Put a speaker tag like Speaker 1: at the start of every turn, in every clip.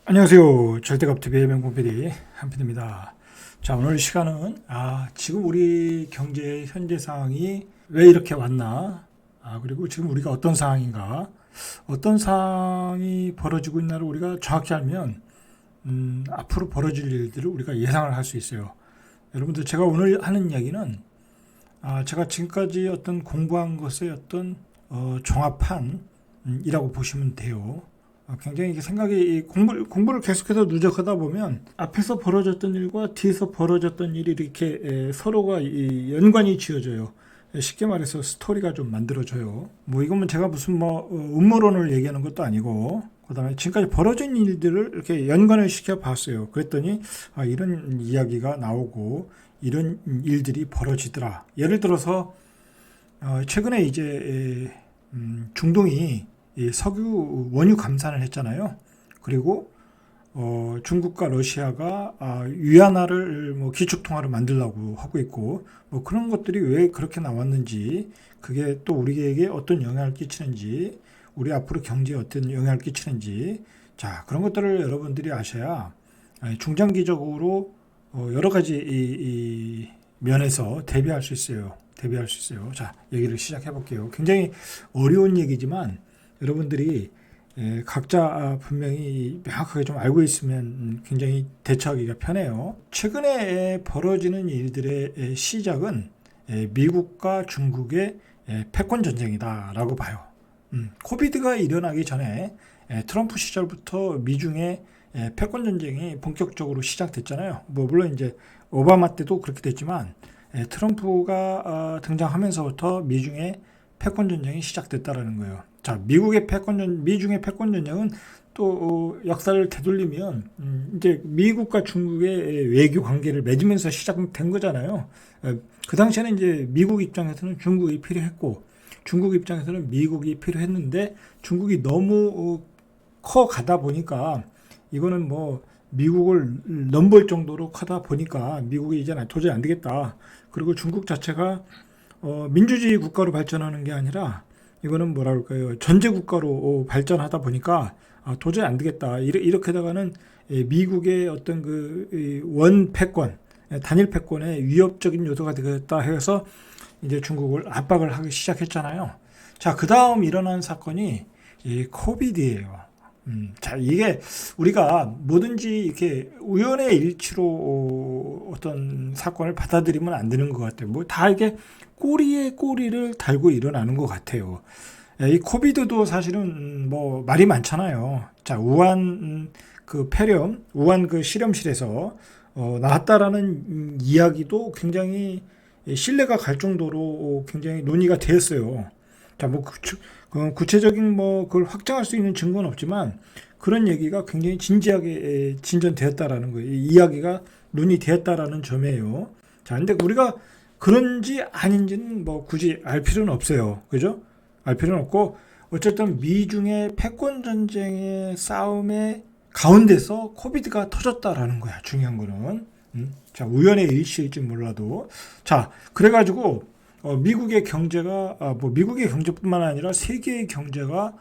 Speaker 1: 안녕하세요. 절대값TV의 명품 PD 한PD입니다. 자, 오늘 시간은 지금 우리 경제의 현재 상황이 왜 이렇게 왔나? 그리고 지금 우리가 어떤 상황인가? 어떤 상황이 벌어지고 있나를 우리가 정확히 알면 앞으로 벌어질 일들을 우리가 예상을 할 수 있어요. 여러분들, 제가 오늘 하는 이야기는 제가 지금까지 어떤 공부한 것의 어떤 종합판이라고 보시면 돼요. 굉장히 생각이 공부를 계속해서 누적하다 보면 앞에서 벌어졌던 일과 뒤에서 벌어졌던 일이 이렇게 서로가 연관이 지어져요. 쉽게 말해서 스토리가 좀 만들어져요. 뭐 이건 제가 무슨 음모론을 얘기하는 것도 아니고, 그다음에 지금까지 벌어진 일들을 이렇게 연관을 시켜 봤어요. 그랬더니 이런 이야기가 나오고 이런 일들이 벌어지더라. 예를 들어서 최근에 이제 중동이 이 석유 원유 감산을 했잖아요. 그리고 중국과 러시아가 위안화를 기축통화로 만들려고 하고 있고, 그런 것들이 왜 그렇게 나왔는지, 그게 또 우리에게 어떤 영향을 끼치는지, 우리 앞으로 경제에 어떤 영향을 끼치는지, 자, 그런 것들을 여러분들이 아셔야 중장기적으로 여러 가지 이 면에서 대비할 수 있어요. 자, 얘기를 시작해 볼게요. 굉장히 어려운 얘기지만 여러분들이 각자 분명히 명확하게 좀 알고 있으면 굉장히 대처하기가 편해요. 최근에 벌어지는 일들의 시작은 미국과 중국의 패권 전쟁이다라고 봐요. 코비드가 일어나기 전에 트럼프 시절부터 미중의 패권 전쟁이 본격적으로 시작됐잖아요. 물론 이제 오바마 때도 그렇게 됐지만 트럼프가 등장하면서부터 미중의 패권 전쟁이 시작됐다라는 거예요. 자, 미중의 패권 전쟁은 또 역사를 되돌리면 이제 미국과 중국의 외교 관계를 맺으면서 시작된 거잖아요. 그 당시에는 이제 미국 입장에서는 중국이 필요했고, 중국 입장에서는 미국이 필요했는데, 중국이 너무 커 가다 보니까 이거는 미국을 넘볼 정도로 크다 보니까 미국이 이제 도저히 안 되겠다. 그리고 중국 자체가 민주주의 국가로 발전하는 게 아니라 이거는 뭐라 그럴까요? 전제 국가로 발전하다 보니까 도저히 안 되겠다. 이렇게 다가는 미국의 어떤 그 원 패권, 단일 패권의 위협적인 요소가 되겠다 해서 이제 중국을 압박을 하기 시작했잖아요. 자, 그 다음 일어난 사건이 이 코비드예요. 자, 이게 우리가 뭐든지 이렇게 우연의 일치로 어떤 사건을 받아들이면 안 되는 것 같아요. 다 이게 꼬리에 꼬리를 달고 일어나는 것 같아요. 이 코비드도 사실은 말이 많잖아요. 자, 우한 그 폐렴, 우한 그 실험실에서 나왔다라는 이야기도 굉장히 신뢰가 갈 정도로 굉장히 논의가 되었어요. 자, 구체적인 그걸 확정할 수 있는 증거는 없지만 그런 얘기가 굉장히 진지하게 진전되었다라는 거예요. 이 이야기가 논의되었다라는 점이에요. 자, 근데 우리가 그런지 아닌지는 굳이 알 필요는 없어요. 그죠? 알 필요는 없고, 어쨌든 미중의 패권 전쟁의 싸움의 가운데서 코비드가 터졌다라는 거야. 중요한 거는. 자, 우연의 일치일지 몰라도. 자, 그래가지고 미국의 경제가 미국의 경제뿐만 아니라 세계의 경제가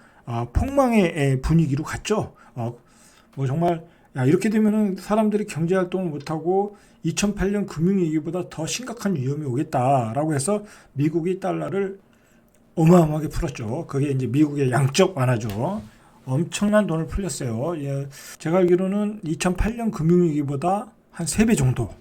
Speaker 1: 폭망의 분위기로 갔죠. 정말 이렇게 되면은 사람들이 경제 활동을 못하고 2008년 금융위기보다 더 심각한 위험이 오겠다라고 해서 미국이 달러를 어마어마하게 풀었죠. 그게 이제 미국의 양적 완화죠. 엄청난 돈을 풀렸어요. 예, 제가 알기로는 2008년 금융위기보다 한 3배 정도,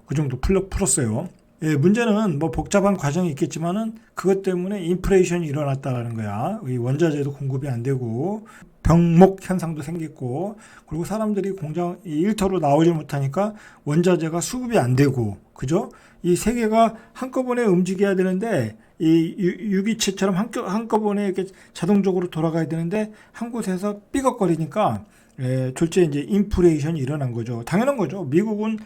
Speaker 1: 그 정도 풀었어요. 예, 문제는 복잡한 과정이 있겠지만은 그것 때문에 인플레이션이 일어났다라는 거야. 이 원자재도 공급이 안 되고 병목 현상도 생겼고, 그리고 사람들이 공장 일터로 나오지 못하니까 원자재가 수급이 안 되고, 그죠? 이 세계가 한꺼번에 움직여야 되는데 이 유기체처럼 한꺼번에 이렇게 자동적으로 돌아가야 되는데 한 곳에서 삐걱거리니까 졸지에 이제 인플레이션이 일어난 거죠. 당연한 거죠. 미국은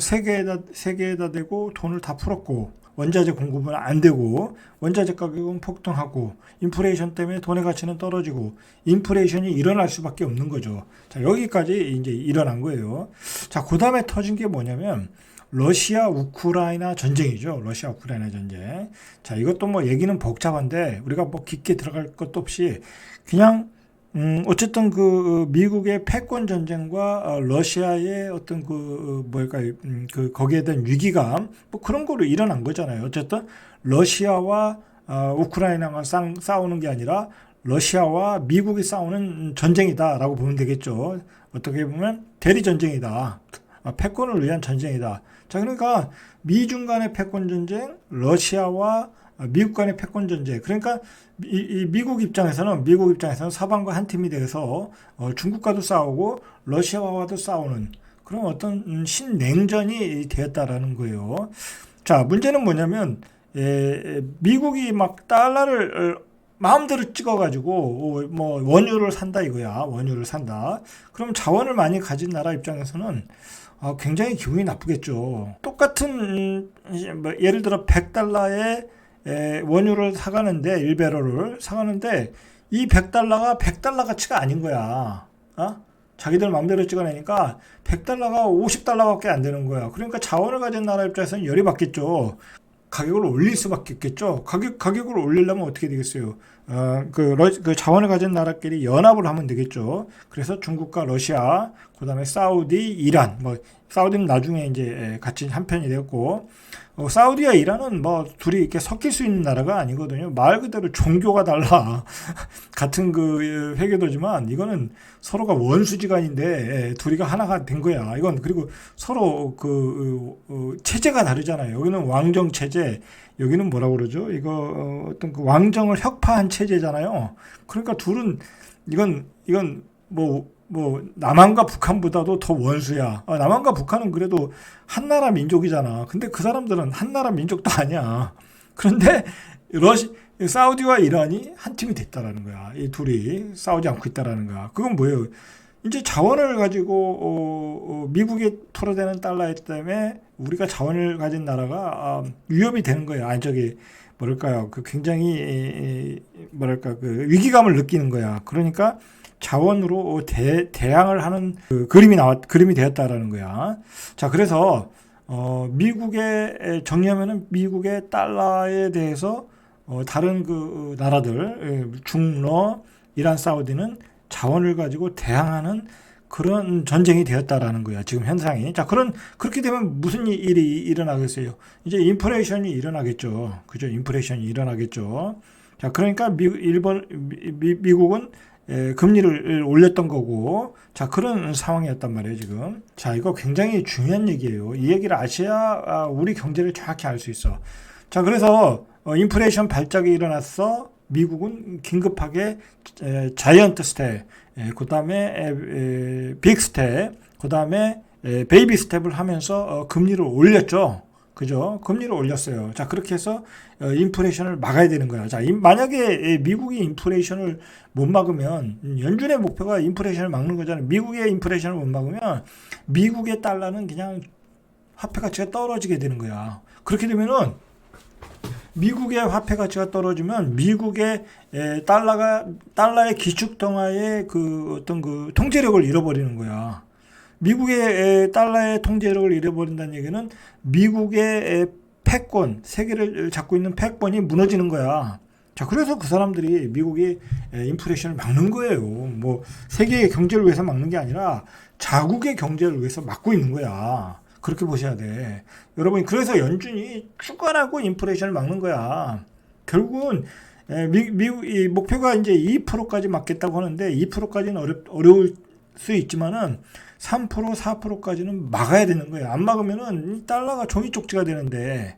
Speaker 1: 세계에다 대고 돈을 다 풀었고, 원자재 공급은 안 되고, 원자재 가격은 폭등하고, 인플레이션 때문에 돈의 가치는 떨어지고, 인플레이션이 일어날 수밖에 없는 거죠. 자, 여기까지 이제 일어난 거예요. 자, 그 다음에 터진 게 뭐냐면 러시아 우크라이나 전쟁이죠. 러시아 우크라이나 전쟁. 자, 이것도 얘기는 복잡한데 우리가 깊게 들어갈 것도 없이 그냥 어쨌든 그 미국의 패권 전쟁과 러시아의 어떤 그 뭐랄까 그 거기에 대한 위기감 뭐 그런 거로 일어난 거잖아요. 어쨌든 러시아와 우크라이나가 싸우는 게 아니라 러시아와 미국이 싸우는 전쟁이다라고 보면 되겠죠. 어떻게 보면 대리 전쟁이다. 패권을 위한 전쟁이다. 자, 그러니까 미중 간의 패권 전쟁, 러시아와 미국 간의 패권 전쟁. 그러니까 이 미국 입장에서는 서방과 한 팀이 돼서 중국과도 싸우고 러시아와도 싸우는 그런 어떤 신냉전이 되었다라는 거예요. 자, 문제는 뭐냐면 미국이 막 달러를 마음대로 찍어가지고 뭐 원유를 산다 이거야. 원유를 산다. 그럼 자원을 많이 가진 나라 입장에서는 굉장히 기분이 나쁘겠죠. 똑같은 뭐 예를 들어 100달러에 원유를 사가는데 1배럴을 사가는데 이 100달러가 100달러 가치가 아닌 거야. 자기들 마음대로 찍어내니까 100달러가 50달러밖에 안 되는 거야. 그러니까 자원을 가진 나라 입장에서는 열이 받겠죠. 가격을 올릴 수밖에 없겠죠. 가격을 올리려면 어떻게 되겠어요? 그 자원을 가진 나라끼리 연합을 하면 되겠죠. 그래서 중국과 러시아, 그 다음에 사우디, 이란, 뭐, 사우디는 나중에 이제 같이 한편이 되었고, 사우디와 이란은 뭐 둘이 이렇게 섞일 수 있는 나라가 아니거든요. 말 그대로 종교가 달라. 같은 그 회계도지만 이거는 서로가 원수지간인데 둘이가 하나가 된 거야. 이건 그리고 서로 체제가 다르잖아요. 여기는 왕정 체제, 여기는 뭐라 그러죠? 이거 어떤 그 왕정을 혁파한 체제잖아요. 그러니까 둘은 이건 뭐 남한과 북한보다도 더 원수야. 남한과 북한은 그래도 한나라 민족이잖아. 근데 그 사람들은 한나라 민족도 아니야. 그런데 사우디와 이란이 한 팀이 됐다라는 거야. 이 둘이 싸우지 않고 있다라는 거야. 그건 뭐예요? 이제 자원을 가지고 미국에 풀어대는 달러이기 때문에 우리가 자원을 가진 나라가 위협이 되는 거야. 뭐랄까요? 그 굉장히 뭐랄까 그 위기감을 느끼는 거야. 그러니까 자원으로 대항을 하는 그 그림이 되었다라는 거야. 자, 그래서 정리하면은 미국의 달러에 대해서 다른 그 나라들 중러, 이란, 사우디는 자원을 가지고 대항하는 그런 전쟁이 되었다라는 거야. 지금 현상이. 자, 그렇게 되면 무슨 일이 일어나겠어요? 이제 인플레이션이 일어나겠죠. 그죠? 인플레이션이 일어나겠죠. 자, 그러니까 미국은 금리를 올렸던 거고, 자, 그런 상황이었단 말이에요, 지금. 자, 이거 굉장히 중요한 얘기예요. 이 얘기를 아셔야 우리 경제를 정확히 알 수 있어. 자, 그래서 인플레이션 발작이 일어났어. 미국은 긴급하게 자이언트 스텝, 그 다음에 빅 스텝, 그 다음에 베이비 스텝을 하면서 금리를 올렸죠. 그죠? 금리를 올렸어요. 자, 그렇게 해서 인플레이션을 막아야 되는 거야. 자, 만약에 미국이 인플레이션을 못 막으면 연준의 목표가 인플레이션을 막는 거잖아요. 미국의 인플레이션을 못 막으면 미국의 달러는 그냥 화폐 가치가 떨어지게 되는 거야. 그렇게 되면은 미국의 화폐 가치가 떨어지면 미국의 달러의 기축통화의 그 어떤 그 통제력을 잃어버리는 거야. 미국의 달러의 통제력을 잃어버린다는 얘기는 미국의 패권, 세계를 잡고 있는 패권이 무너지는 거야. 자, 그래서 그 사람들이 미국이 인플레이션을 막는 거예요. 뭐 세계의 경제를 위해서 막는 게 아니라 자국의 경제를 위해서 막고 있는 거야. 그렇게 보셔야 돼. 여러분, 그래서 연준이 주관하고 인플레이션을 막는 거야. 결국은 미국 이 목표가 이제 2%까지 막겠다고 하는데 2%까지는 어려울 수 있지만은 3%, 4%까지는 막아야 되는 거예요. 안 막으면은 달러가 종이 쪽지가 되는데,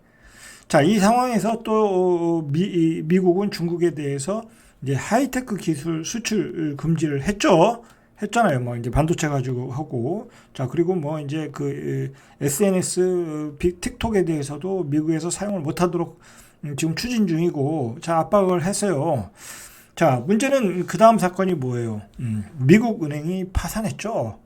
Speaker 1: 자, 이 상황에서 또 미국은 중국에 대해서 이제 하이테크 기술 수출 금지를 했잖아요. 뭐 이제 반도체 가지고 하고, 자, 그리고 뭐 이제 그 SNS 틱톡에 대해서도 미국에서 사용을 못하도록 지금 추진 중이고, 자, 압박을 했어요. 자, 문제는 그 다음 사건이 뭐예요? 미국 은행이 파산했죠.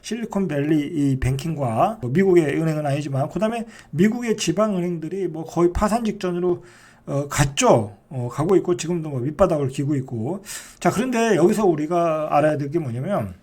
Speaker 1: 실리콘밸리 이 뱅킹과 미국의 은행은 아니지만, 그 다음에 미국의 지방 은행들이 뭐 거의 파산 직전으로 갔죠. 가고 있고 지금도 뭐 밑바닥을 기고 있고. 자, 그런데 여기서 우리가 알아야 될 게 뭐냐면